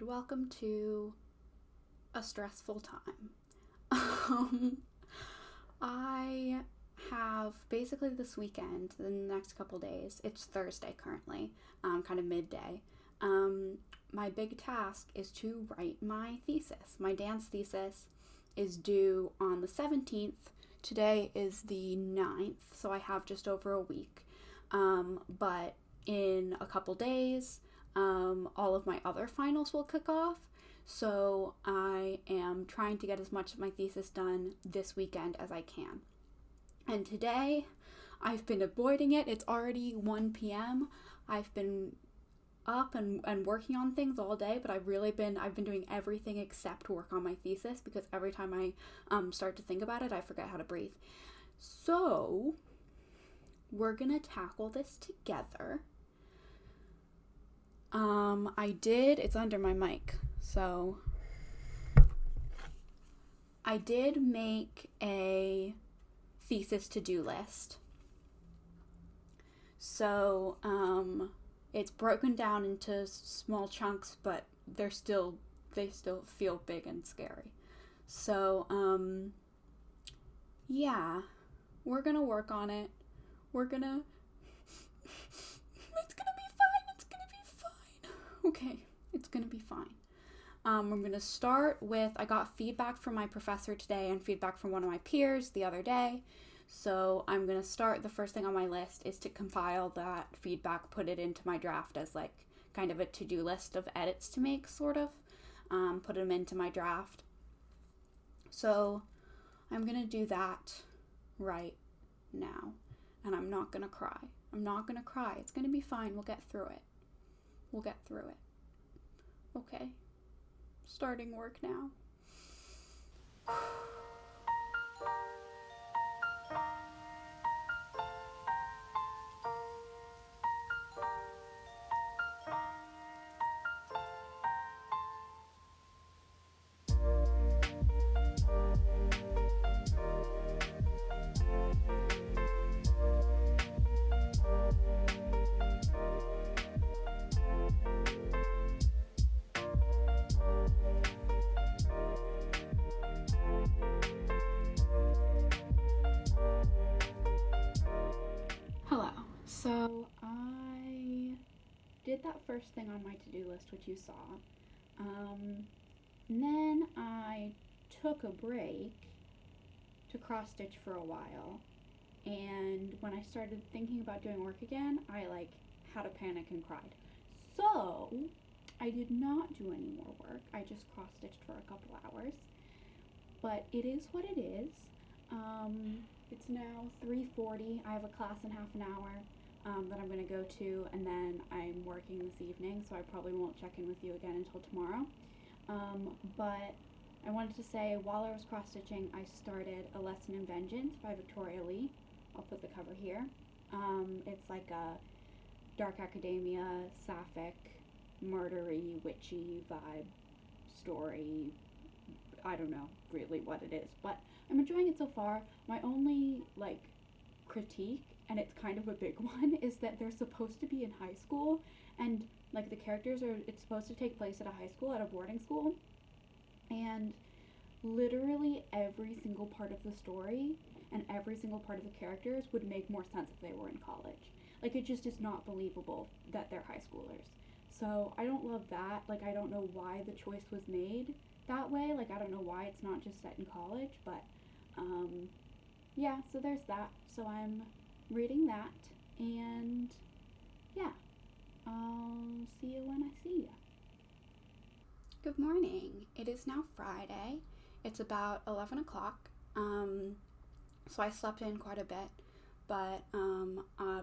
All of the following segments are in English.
welcome to a stressful time. I have basically this weekend, the next couple days, it's Thursday currently, kind of midday. My big task is to write my thesis. My dance thesis is due on the 17th. Today is the 9th, so I have just over a week. But in a couple days, all of my other finals will kick off. So I am trying to get as much of my thesis done this weekend as I can. And today, I've been avoiding it. It's already 1 p.m. I've been up and working on things all day, but I've been doing everything except work on my thesis, because every time I start to think about it, I forget how to breathe. So we're gonna tackle this together. It's under my mic, so I did make a thesis to-do list. So, it's broken down into small chunks, but they still feel big and scary. So, yeah, we're gonna work on it. It's gonna be fine. Okay, it's gonna be fine. I'm gonna start with, I got feedback from my professor today and feedback from one of my peers the other day. So I'm gonna start, the first thing on my list is to compile that feedback, put it into my draft as like kind of a to-do list of edits to make, sort of. Put them into my draft. So I'm gonna do that right now. And I'm not gonna cry. It's gonna be fine. We'll get through it. Okay. Starting work now. Hello. So I did that first thing on my to-do list, which you saw. And then I took a break to cross stitch for a while. And when I started thinking about doing work again, I had a panic and cried. So I did not do any more work. I just cross stitched for a couple hours. But it is what it is. It's now 3:40. I have a class in half an hour that I'm going to go to, and then I'm working this evening, so I probably won't check in with you again until tomorrow. But I wanted to say, while I was cross-stitching, I started A Lesson in Vengeance by Victoria Lee. I'll put the cover here. It's like a dark academia, sapphic, murdery, witchy vibe story. I don't know really what it is, but I'm enjoying it so far. My only critique, and it's kind of a big one, is that they're supposed to be in high school, and the characters it's supposed to take place at a high school, at a boarding school, and literally every single part of the story and every single part of the characters would make more sense if they were in college. It just is not believable that they're high schoolers. So I don't love that. I don't know why the choice was made that way. I don't know why it's not just set in college, but yeah, so there's that. So I'm reading that, and yeah, I'll see you when I see you. Good morning. It is now Friday. It's about 11 o'clock. So I slept in quite a bit, but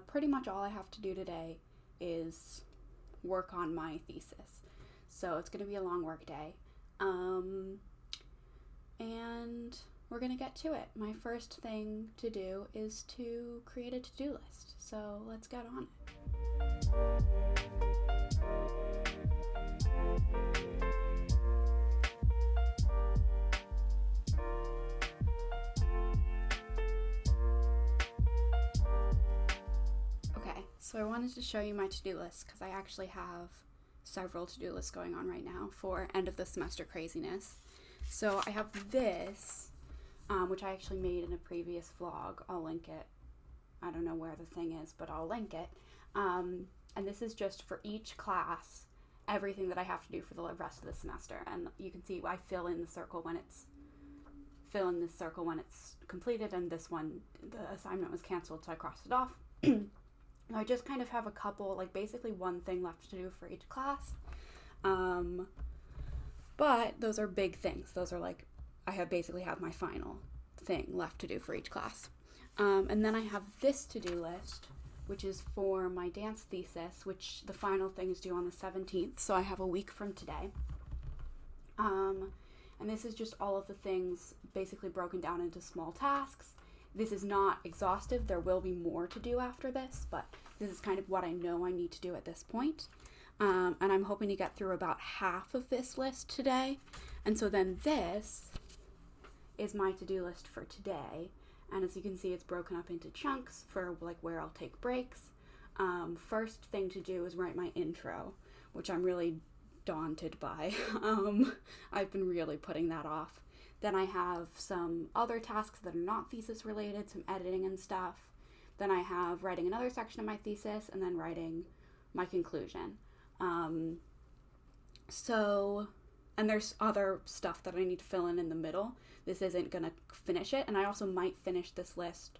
pretty much all I have to do today is work on my thesis. So it's going to be a long work day. And we're going to get to it. My first thing to do is to create a to-do list. So let's get on it. Okay, so I wanted to show you my to-do list because I actually have several to-do lists going on right now for end of the semester craziness. So I have this, which I actually made in a previous vlog. I'll link it. I don't know where the thing is, but I'll link it. And this is just for each class, everything that I have to do for the rest of the semester. And you can see I fill in this circle when it's completed, and this one, the assignment was canceled, so I crossed it off. I just kind of have a couple, like basically one thing left to do for each class. But those are big things. Those are like, I basically have my final thing left to do for each class. And then I have this to-do list, which is for my dance thesis, which the final thing is due on the 17th, so I have a week from today. And this is just all of the things basically broken down into small tasks. This is not exhaustive. There will be more to do after this, but this is kind of what I know I need to do at this point. And I'm hoping to get through about half of this list today. And so then this is my to-do list for today. And as you can see, it's broken up into chunks for like where I'll take breaks. First thing to do is write my intro, which I'm really daunted by. I've been really putting that off. Then I have some other tasks that are not thesis related, some editing and stuff. Then I have writing another section of my thesis, and then writing my conclusion. And there's other stuff that I need to fill in the middle. This isn't gonna finish it, and I also might finish this list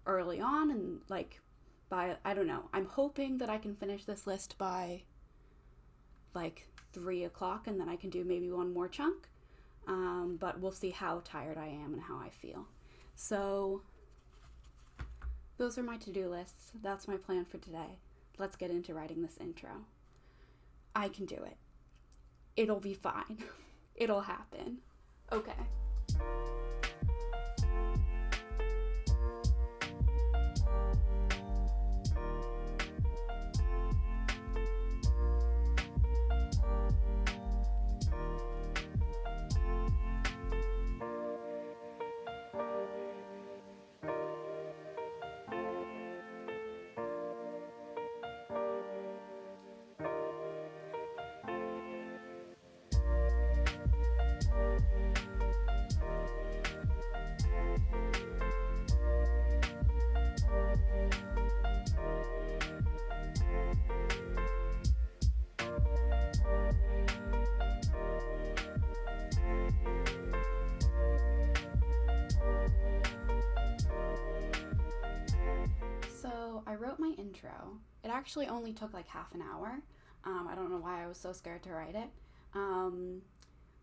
early on, and like by, I don't know, I'm hoping that I can finish this list by like 3 o'clock, and then I can do maybe one more chunk. But we'll see how tired I am and how I feel. So those are my to-do lists. That's my plan for today. Let's get into writing this intro. I can do it. It'll be fine. It'll happen. Okay. I wrote my intro. It actually only took like half an hour. I don't know why I was so scared to write it.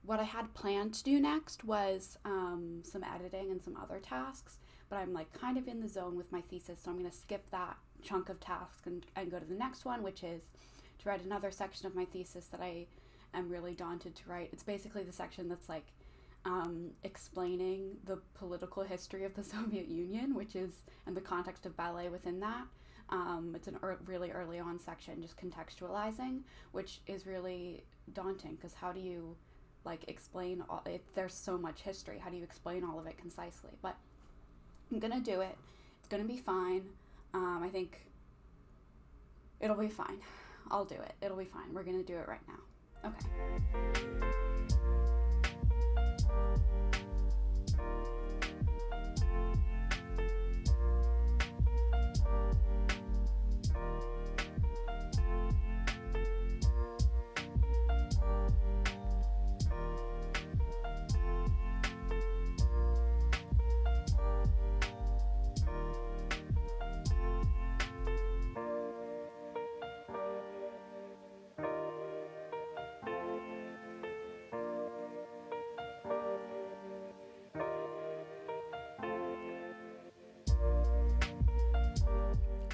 What I had planned to do next was some editing and some other tasks, but I'm like kind of in the zone with my thesis, so I'm going to skip that chunk of tasks and go to the next one, which is to write another section of my thesis that I am really daunted to write. It's basically the section that's like explaining the political history of the Soviet Union, and the context of ballet within that. It's a really early on section, just contextualizing, which is really daunting, because how do you like explain all it? There's so much history. How do you explain all of it concisely? But I'm gonna do it. It's gonna be fine. I think it'll be fine. I'll do it. It'll be fine. We're gonna do it right now. Okay.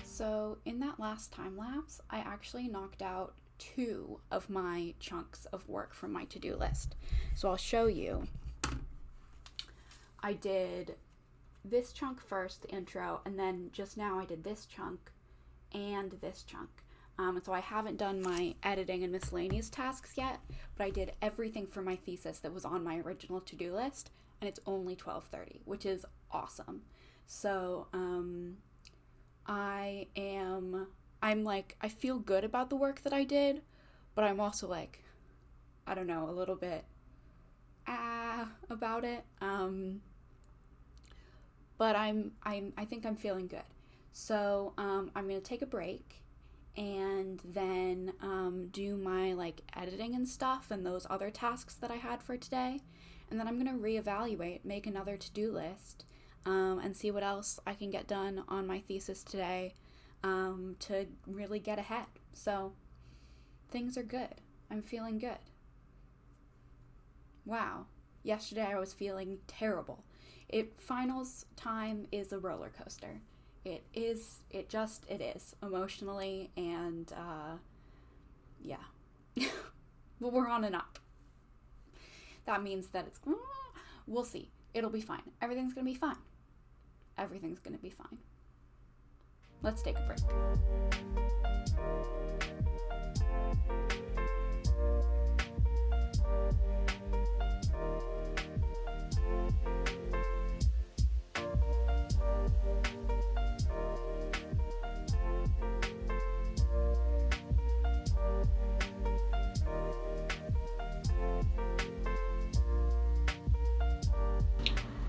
So in that last time lapse, I actually knocked out 2 of my chunks of work from my to-do list. So I'll show you. I did this chunk first, the intro, and then just now I did this chunk and this chunk. And so I haven't done my editing and miscellaneous tasks yet, but I did everything for my thesis that was on my original to-do list, and it's only 12:30, which is awesome. So I feel good about the work that I did, but I'm also like, I don't know, a little bit about it. But I think I'm feeling good. So I'm gonna take a break and then do my like editing and stuff and those other tasks that I had for today. And then I'm gonna reevaluate, make another to-do list, and see what else I can get done on my thesis today to really get ahead. So things are good. I'm feeling good. Wow. Yesterday I was feeling terrible. Finals time is a roller coaster. It is emotionally, and yeah. But we're on and up. That means that we'll see. It'll be fine. Everything's gonna be fine. Everything's gonna be fine. Let's take a break.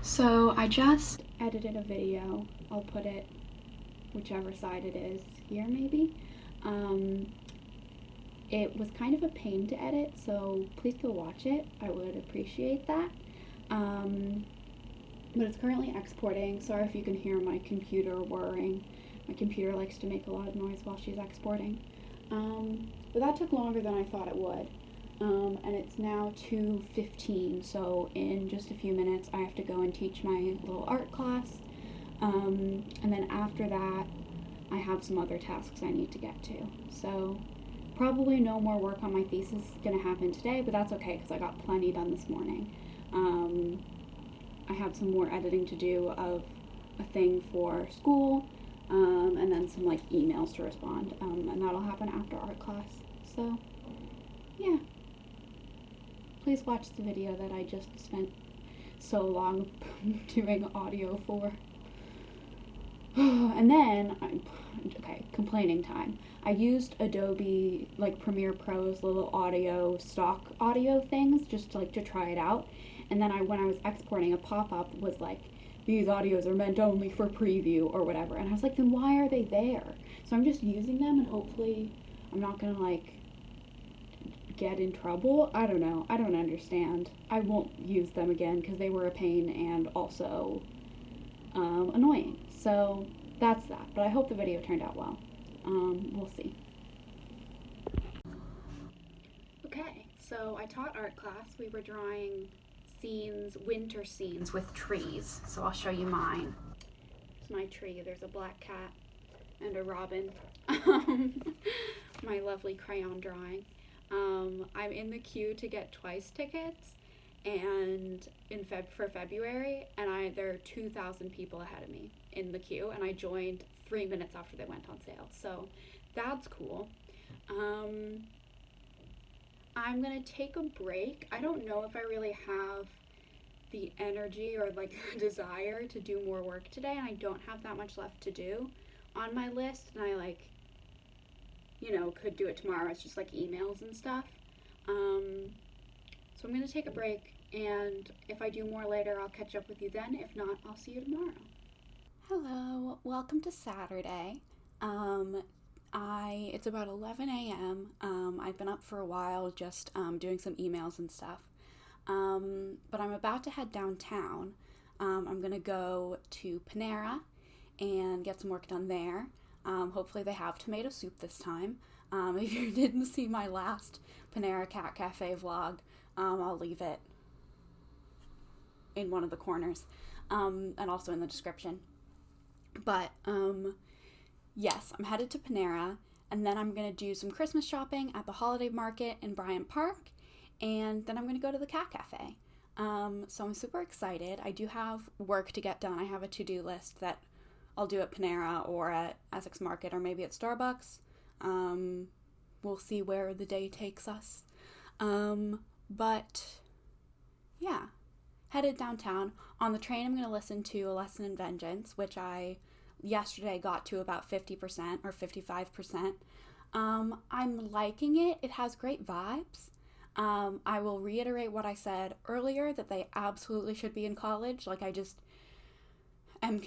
So I just edited a video. I'll put it whichever side it is here maybe. It was kind of a pain to edit, so please go watch it. I would appreciate that. But it's currently exporting. Sorry if you can hear my computer whirring. My computer likes to make a lot of noise while she's exporting. But that took longer than I thought it would. And it's now 2:15, so in just a few minutes I have to go and teach my little art class. And then after that, I have some other tasks I need to get to. So probably no more work on my thesis is going to happen today, but that's okay because I got plenty done this morning. I have some more editing to do of a thing for school, and then some like emails to respond, and that'll happen after art class. So yeah, please watch the video that I just spent so long doing audio for. And then, complaining time. I used Adobe like Premiere Pro's little stock audio things just to try it out. And then when I was exporting, a pop-up was like, these audios are meant only for preview or whatever. And I was like, then why are they there? So I'm just using them, and hopefully I'm not gonna like get in trouble. I don't know. I don't understand. I won't use them again because they were a pain and also annoying. So that's that. But I hope the video turned out well. We'll see. Okay, so I taught art class. We were drawing winter scenes with trees. So I'll show you mine. It's my tree. There's a black cat and a robin. My lovely crayon drawing. I'm in the queue to get Twice tickets, and for February, and there are 2,000 people ahead of me in the queue, and I joined 3 minutes after they went on sale, so that's cool. I'm gonna take a break. I don't know if I really have the energy or like the desire to do more work today, and I don't have that much left to do on my list, and I could do it tomorrow. It's just like emails and stuff. So I'm gonna take a break, and if I do more later, I'll catch up with you then. If not, I'll see you tomorrow. Hello, welcome to Saturday. It's about 11 a.m. I've been up for a while just doing some emails and stuff. But I'm about to head downtown. I'm gonna go to Panera and get some work done there. Hopefully they have tomato soup this time. If you didn't see my last Panera Cat Cafe vlog, I'll leave it in one of the corners, and also in the description. But, yes, I'm headed to Panera, and then I'm going to do some Christmas shopping at the holiday market in Bryant Park, and then I'm going to go to the Cat Cafe. So I'm super excited. I do have work to get done. I have a to-do list that I'll do at Panera or at Essex Market or maybe at Starbucks. We'll see where the day takes us. But yeah, headed downtown. On the train, I'm going to listen to A Lesson in Vengeance, which I yesterday got to about 50% or 55%. I'm liking it. It has great vibes. I will reiterate what I said earlier, that they absolutely should be in college. Like, I just I'm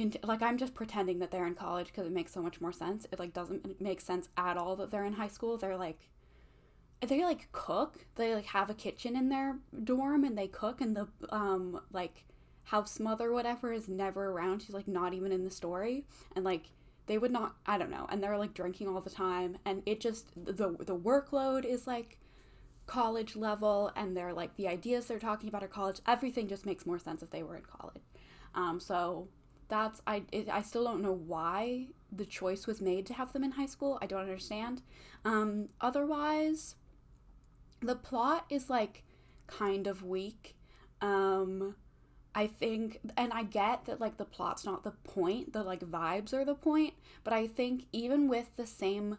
just pretending that they're in college because it makes so much more sense. It, like, doesn't make sense at all that they're in high school. They cook. They, like, have a kitchen in their dorm and they cook, and the like, house mother, whatever, is never around. She's, like, not even in the story. And, like, they would not, I don't know, and they're, like, drinking all the time, and it just, the workload is, like, college level, and they're, like, the ideas they're talking about are college. Everything just makes more sense if they were in college. So that's, I still don't know why the choice was made to have them in high school. I don't understand. Otherwise, the plot is, like, kind of weak. I think, and I get that, like, the plot's not the point, the, like, vibes are the point, but I think even with the same,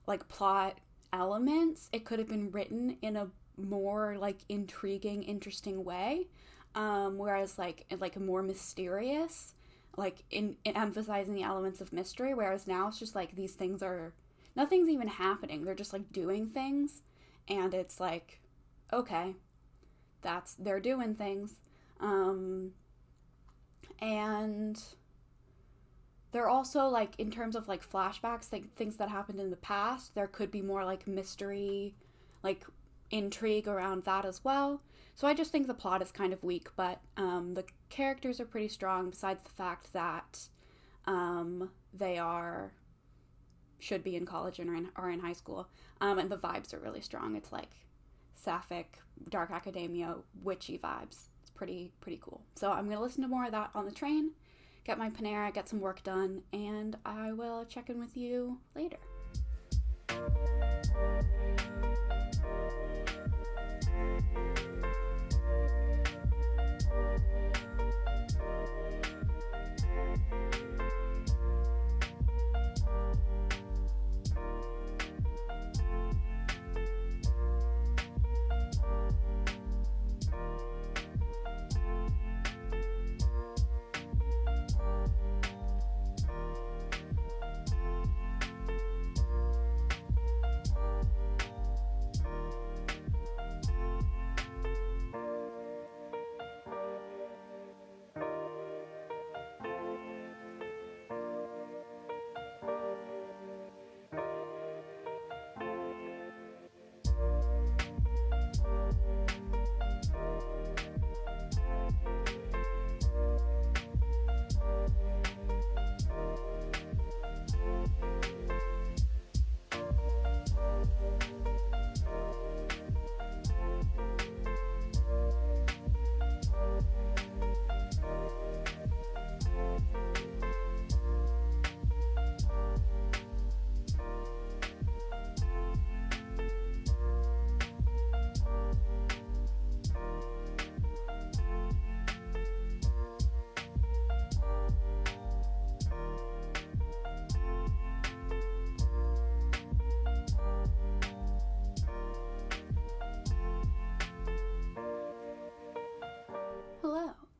like, plot elements, it could have been written in a more, like, intriguing, interesting way, whereas, like, more mysterious, like, in emphasizing the elements of mystery, whereas now it's just, like, these things are, nothing's even happening, they're just, like, doing things, and it's, like, okay, they're doing things. And they're also, like, in terms of, like, flashbacks, like, things that happened in the past, there could be more, like, mystery, like, intrigue around that as well. So I just think the plot is kind of weak, but the characters are pretty strong, besides the fact that they should be in college and are in high school. And the vibes are really strong. It's, like, sapphic, dark academia, witchy vibes. Pretty cool. So I'm going to listen to more of that on the train, get my Panera, get some work done, and I will check in with you later.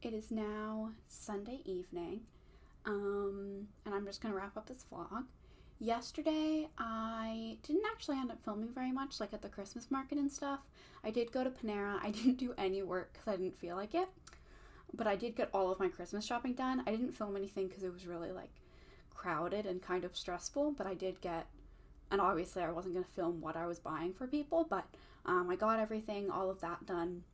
It is now Sunday evening, and I'm just going to wrap up this vlog. Yesterday, I didn't actually end up filming very much, like at the Christmas market and stuff. I did go to Panera. I didn't do any work because I didn't feel like it, but I did get all of my Christmas shopping done. I didn't film anything because it was really, like, crowded and kind of stressful, but I did get, and obviously I wasn't going to film what I was buying for people, but I got everything, all of that done.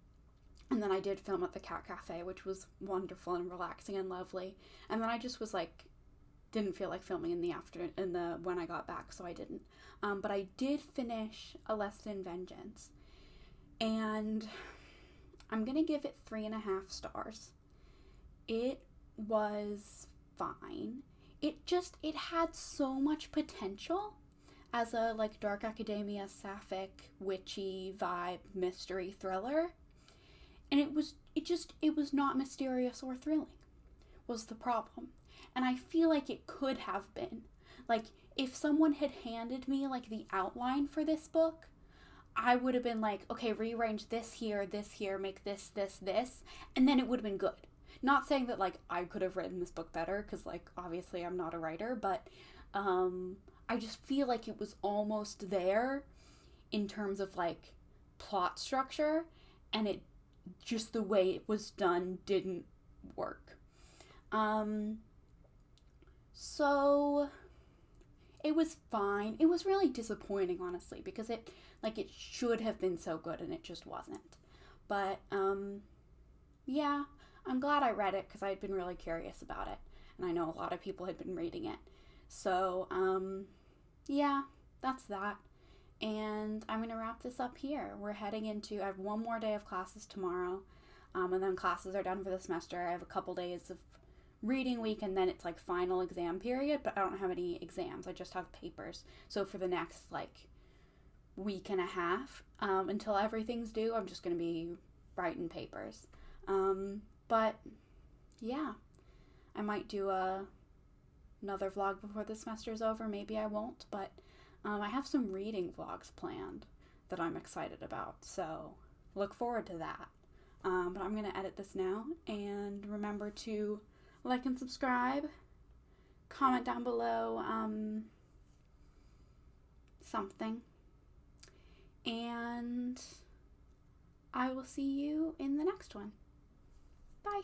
And then I did film at the Cat Cafe, which was wonderful and relaxing and lovely. And then I just was, like, didn't feel like filming in the afternoon, when I got back, so I didn't. But I did finish A Lesson in Vengeance. And I'm gonna give it 3.5 stars. It was fine. It had so much potential as a, like, dark academia, sapphic, witchy vibe mystery thriller. And it was not mysterious or thrilling, was the problem. And I feel like it could have been. Like, if someone had handed me, like, the outline for this book, I would have been like, okay, rearrange this here, make this, and then it would have been good. Not saying that, like, I could have written this book better, because, like, obviously I'm not a writer, but I I just feel like it was almost there in terms of like plot structure, and it just the way it was done didn't work. So it was fine. It was really disappointing, honestly, because it should have been so good and it just wasn't. But yeah, I'm glad I read it because I had been really curious about it, and I know a lot of people had been reading it. So yeah, that's that. And I'm gonna wrap this up here. We're heading into, I have one more day of classes tomorrow, and then classes are done for the semester. I have a couple days of reading week, and then it's like final exam period, but I don't have any exams. I just have papers. So for the next like week and a half, until everything's due, I'm just gonna be writing papers. But yeah, I might do another vlog before the semester's over. Maybe I won't, but I have some reading vlogs planned that I'm excited about, so look forward to that. But I'm going to edit this now, and remember to like and subscribe, comment down below something, and I will see you in the next one. Bye.